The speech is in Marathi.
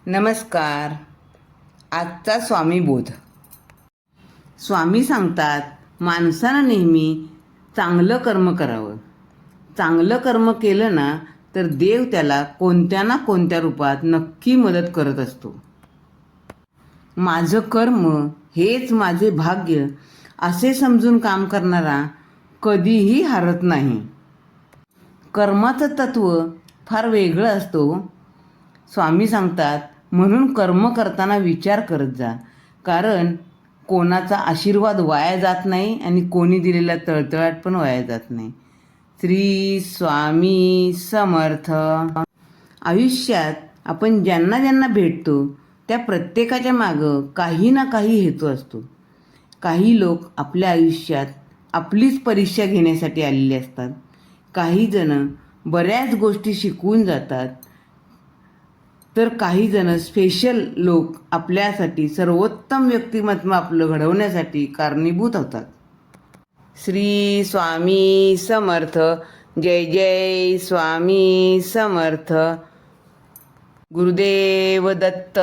नमस्कार. आजचा स्वामीबोध. स्वामी सांगतात माणसानं नेहमी चांगलं कर्म करावं. चांगलं कर्म केलं ना तर देव त्याला कोणत्या ना कोणत्या रूपात नक्की मदत करत असतो. माझं कर्म हेच माझे भाग्य असे समजून काम करणारा कधीही हारत नाही. कर्माचं तत्त्व फार वेगळं असतो. स्वामी सांगतात म्हणून कर्म करताना विचार करत जा, कारण कोणाचा आशीर्वाद वाया जात नाही आणि कोणी दिलेला तळतळाट पण वाया जात नाही. श्री स्वामी समर्थ. आयुष्यात आपण ज्यांना ज्यांना भेटतो त्या प्रत्येकाच्या मागं काही ना काही हेतू असतो. काही लोक आपल्या आयुष्यात आपलीच परीक्षा घेण्यासाठी आलेले असतात. काही जण बऱ्याच गोष्टी शिकवून जातात, तर काही जण स्पेशल लोक आपल्यासाठी सर्वोत्तम व्यक्तिमत्व आपलं घडवण्यासाठी कारणीभूत होतात. श्री स्वामी समर्थ. जय जय स्वामी समर्थ. गुरुदेव दत्त.